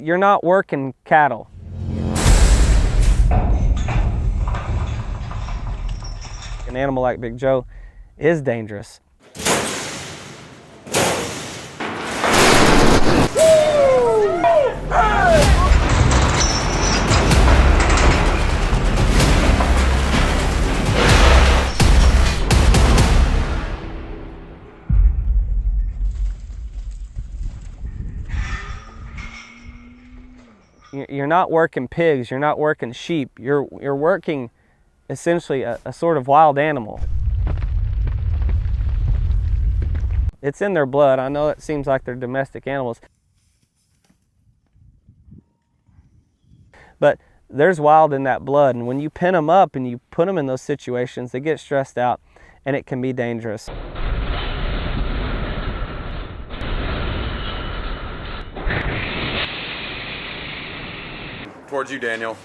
you're not working cattle. An animal like Big Joe is dangerous. You're not working pigs, you're not working sheep, you're working essentially a sort of wild animal. It's in their blood. I know it seems like they're domestic animals, but there's wild in that blood, and when you pin them up and you put them in those situations, they get stressed out and it can be dangerous. Towards you, Daniel.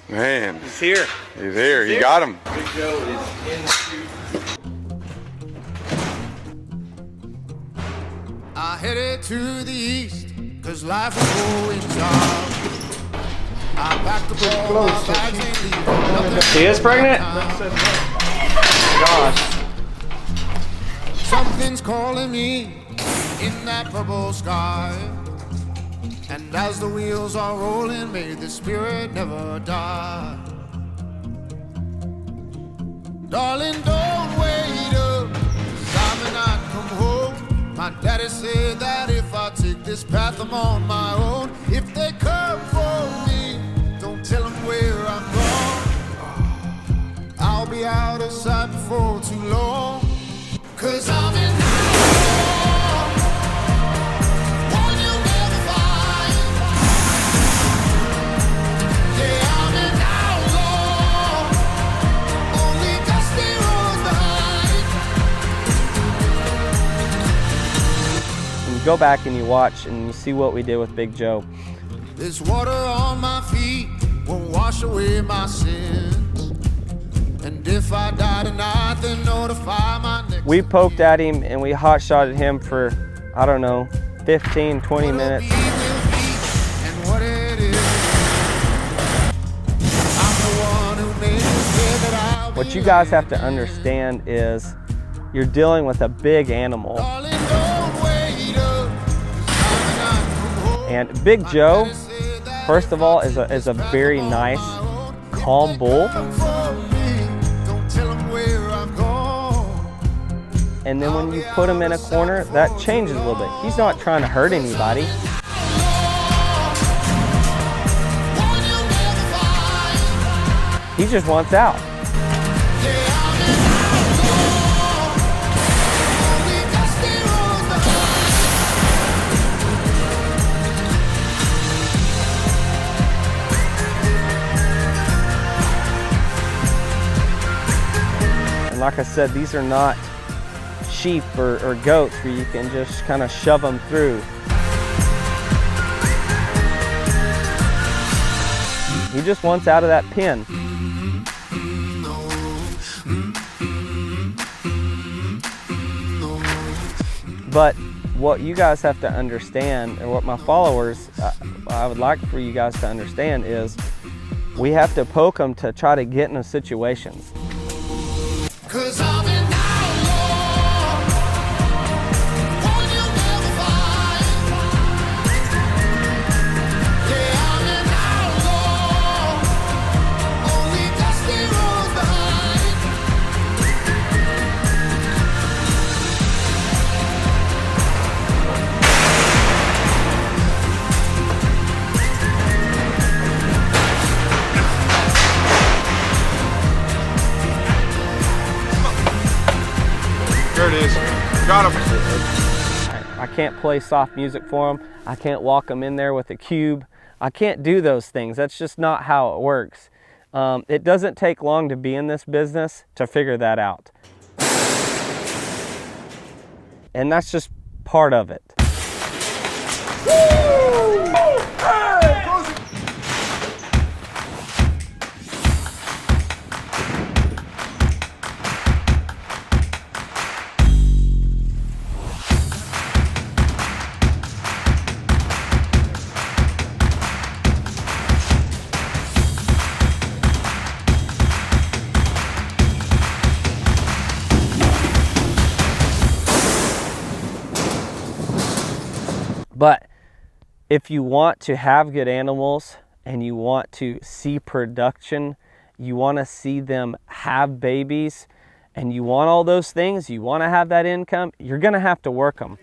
Man. He's here. He's here. You got him. Big Joe is in the chute. I headed to the east, cause life was going dark. I packed the ball, my bags ain't leaving. Nothing. She is pregnant? Gosh. Something's calling me in that purple sky. And as the wheels are rolling, may the spirit never die. Darling, don't wait up, 'cause I may not come home. My daddy said that if I take this path, I'm on my own. If they come for me, don't tell them where I'm gone. I'll be out of sight before too long, 'cause I'm in Go back and you watch and you see what we did with Big Joe. This water on my feet won't wash away my sins. And if I die tonight, then notify my next. We poked at him and we hot shotted him for, I don't know, 15, 20 minutes. And what it is. I'm the one who made it that I'll be. What you guys have to understand is you're dealing with a big animal. Darling, don't wait up. And Big Joe, first of all, is a very nice, calm bull. And then when you put him in a corner, that changes a little bit. He's not trying to hurt anybody. He just wants out. Like I said, these are not sheep or goats where you can just kind of shove them through. He just wants out of that pen. But what you guys have to understand, or what my followers, I would like for you guys to understand, is we have to poke them to try to get in those situations. 'Cause I'm an outlaw, one you'll never find. Yeah, I'm an outlaw, only dusty roads behind. There it is. Got him. I can't play soft music for them. I can't walk them in there with a cube. I can't do those things. That's just not how it works. It doesn't take long to be in this business to figure that out. And that's just part of it. But if you want to have good animals and you want to see production, you want to see them have babies, and you want all those things, you want to have that income, you're going to have to work them.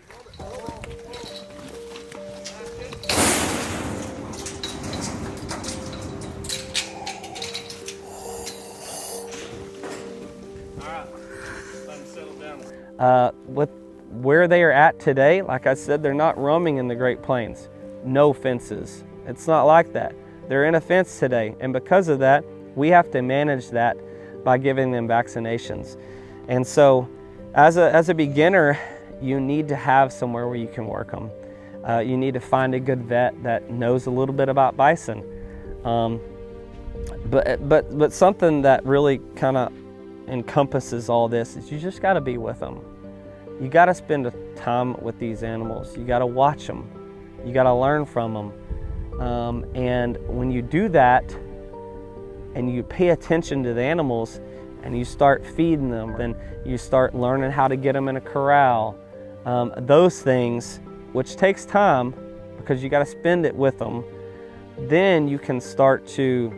With where they are at today, like I said, they're not roaming in the Great Plains. No fences. It's not like that. They're in a fence today, and because of that, we have to manage that by giving them vaccinations. And so, as a beginner, you need to have somewhere where you can work them. You need to find a good vet that knows a little bit about bison. But something that really kind of encompasses all this is you just got to be with them. You got to spend time with these animals. You got to watch them. You got to learn from them. And when you do that and you pay attention to the animals and you start feeding them, then you start learning how to get them in a corral. Those things, which takes time because you got to spend it with them, then you can start to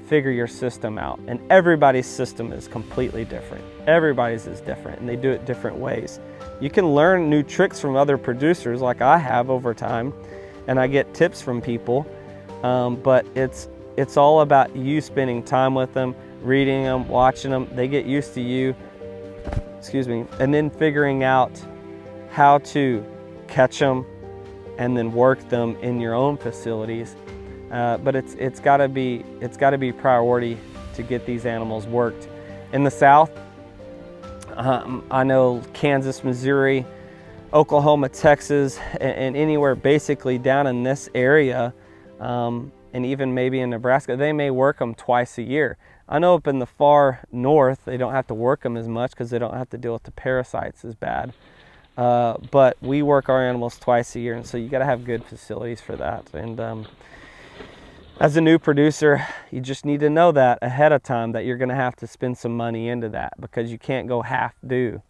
figure your system out. And everybody's system is completely different. Everybody's is different, and they do it different ways. You can learn new tricks from other producers like I have over time, and I get tips from people, but it's all about you spending time with them, reading them, watching them. They get used to you, and then figuring out how to catch them and then work them in your own facilities. But it's got to be priority to get these animals worked. In the South, I know Kansas, Missouri, Oklahoma, Texas, and anywhere basically down in this area, and even maybe in Nebraska, they may work them twice a year. I know up in the far north, they don't have to work them as much because they don't have to deal with the parasites as bad. But we work our animals twice a year, and so you got to have good facilities for that. And as a new producer, you just need to know that ahead of time that you're going to have to spend some money into that, because you can't go half due.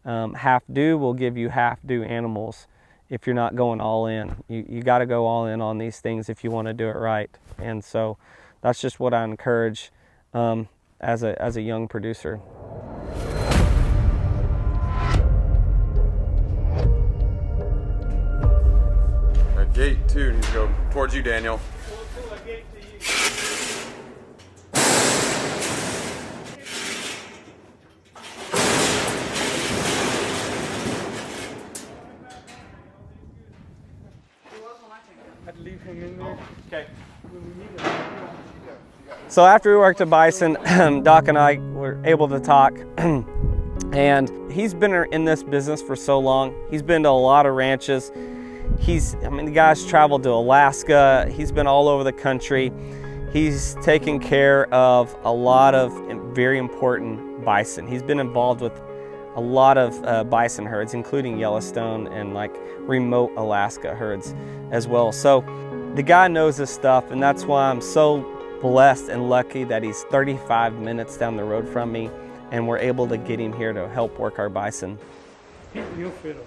Half due will give you half due animals if you're not going all in. You got to go all in on these things if you want to do it right. And so that's just what I encourage as a young producer. Gate 2 needs to go towards you, Daniel. So after we worked at Bison, Doc and I were able to talk, and he's been in this business for so long. He's been to a lot of ranches. The guy's traveled to Alaska. He's been all over the country. He's taken care of a lot of very important bison. He's been involved with a lot of bison herds, including Yellowstone and like remote Alaska herds as well. So the guy knows his stuff, and that's why I'm so blessed and lucky that he's 35 minutes down the road from me, and we're able to get him here to help work our bison. You'll fit up.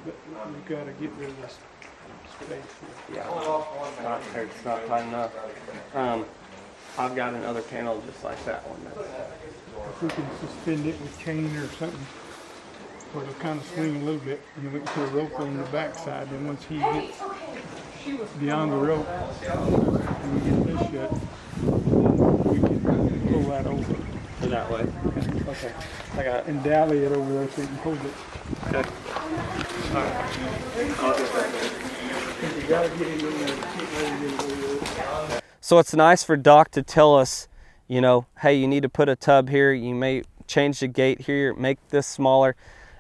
But you've got to get rid of this space here. Yeah, it's not tight enough. I've got another panel just like that one. If we can suspend it with chain or something, where it'll kind of swing a little bit, and then we can put a rope on the backside, and once he gets beyond the rope, and we get this shut, we can pull that over. So that way. Okay. I got it. And dally it over there so you can hold it. Okay. Alright. I'll get that. You gotta get it in there to keep moving it. So it's nice for Doc to tell us, hey, you need to put a tub here, you may change the gate here, make this smaller,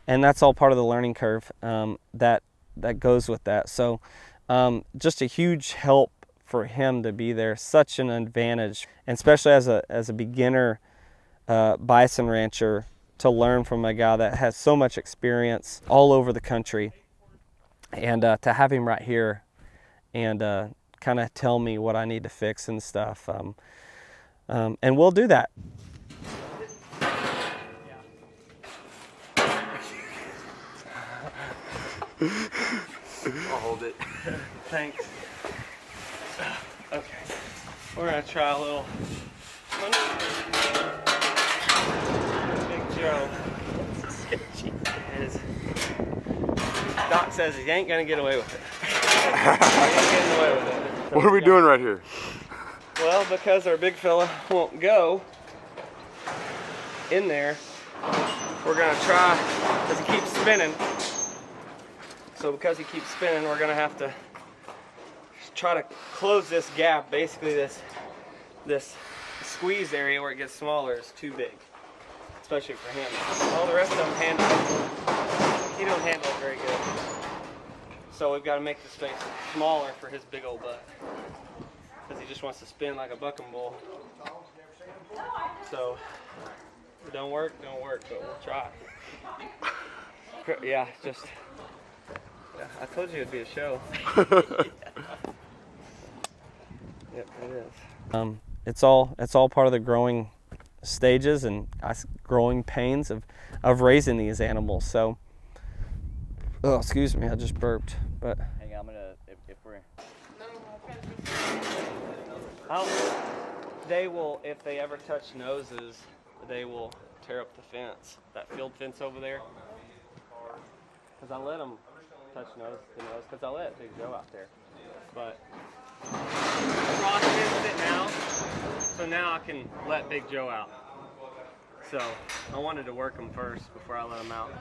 and that's all part of the learning curve that goes with that. So just a huge help for him to be there, such an advantage, and especially as a beginner bison rancher, to learn from a guy that has so much experience all over the country, and to have him right here and kind of tell me what I need to fix and stuff, and we'll do that. I'll hold it. Thanks. Okay, we're gonna try a little Big Joe. Sketchy. It is. Doc says he ain't gonna get away with it. He ain't getting away with it. So What are we doing right here? Well, because our big fella won't go in there, we're gonna try, because he keeps spinning. So because he keeps spinning, we're gonna have to try to close this gap. Basically this squeeze area where it gets smaller is too big, especially for him. All the rest of them handle it. He don't handle it very good. So we've got to make the space smaller for his big old butt, because he just wants to spin like a bucking bull. So if it don't work, but we'll try. Yeah, just, yeah, I told you it'd be a show. Yep, it is. It's all part of the growing stages and growing pains of raising these animals. So, oh, excuse me, I just burped. But Hang on, I'm gonna, if we're... they will, if they ever touch noses, they will tear up the fence, that field fence over there. Because I let them touch the nose, because I let Big Joe out there. But cross fenced it now, so now I can let Big Joe out. So I wanted to work him first before I let him out.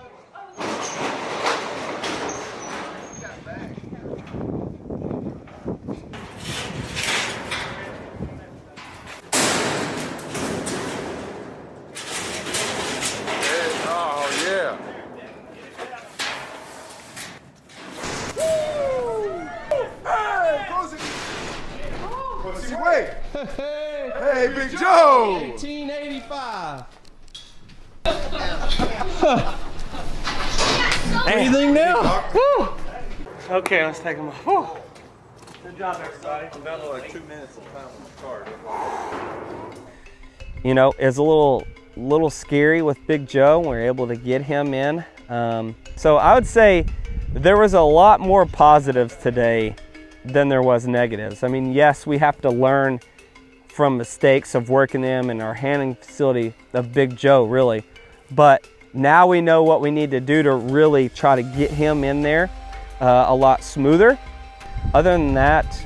Oh, yeah. What's he weigh? Hey, Big Joe! 1885. Anything now? Woo! Okay, let's take him off. Woo! Good job, everybody. About like 2 minutes of time on the card. You know, it's a little scary with Big Joe. We were able to get him in. So I would say there was a lot more positives today than there was negatives. I mean, yes, we have to learn from mistakes of working them in our handling facility of Big Joe, really. But now we know what we need to do to really try to get him in there a lot smoother. Other than that,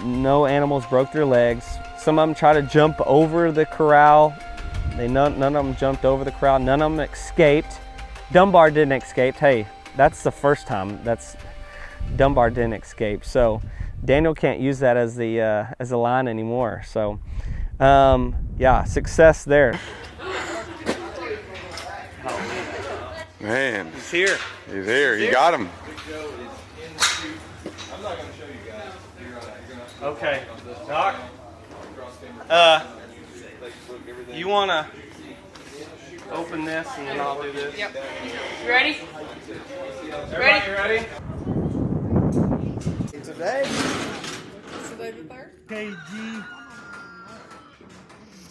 no animals broke their legs. Some of them tried to jump over the corral. None of them jumped over the corral. None of them escaped. Dunbar didn't escape. Hey, that's the first time. Dunbar didn't escape. So Daniel can't use that as a line anymore. So yeah, success there. Man, He's here. he's here. You got him. Okay, Doc. You wanna open this and then I'll do this? Yep. You ready? Everybody ready? Today? What's the baby first? KG.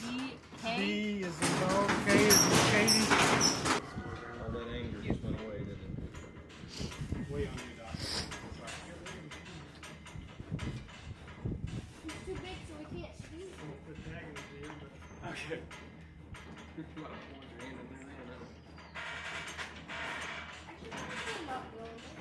D-K? D is in dog, K is in Katie. All that anger just went away, didn't it? Way on you, Doc. It's too big so we can't speak. Put tag in his ear, but Okay. Actually, I'm not going there.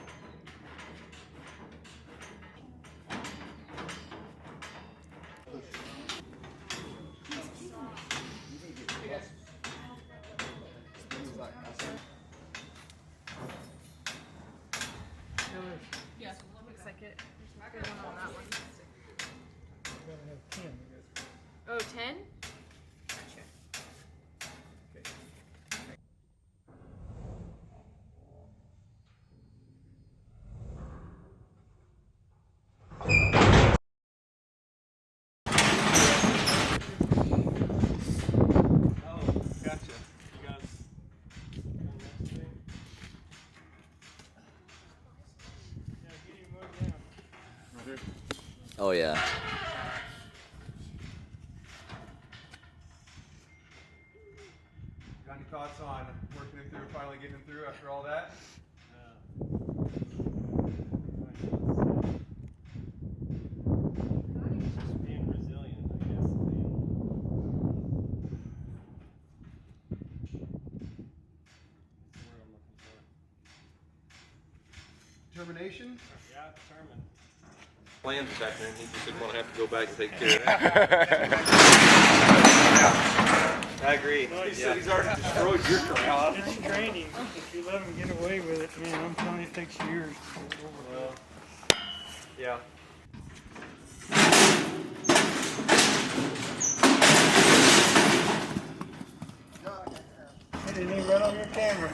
Yeah, looks like it. There's one on that one. we gotta have 10. Oh, 10? Gotcha. Oh, gotcha. You guys. Oh, yeah. Got any thoughts on working him through, finally getting him through after all that? Determination? Yeah, determined. Plans back there, and he just didn't want to have to go back and take care of that. I agree. He said he's already destroyed your corral. It's training. If you let them get away with it, man, I'm telling you, it takes years to get over. Well, yeah. It didn't even run on your camera.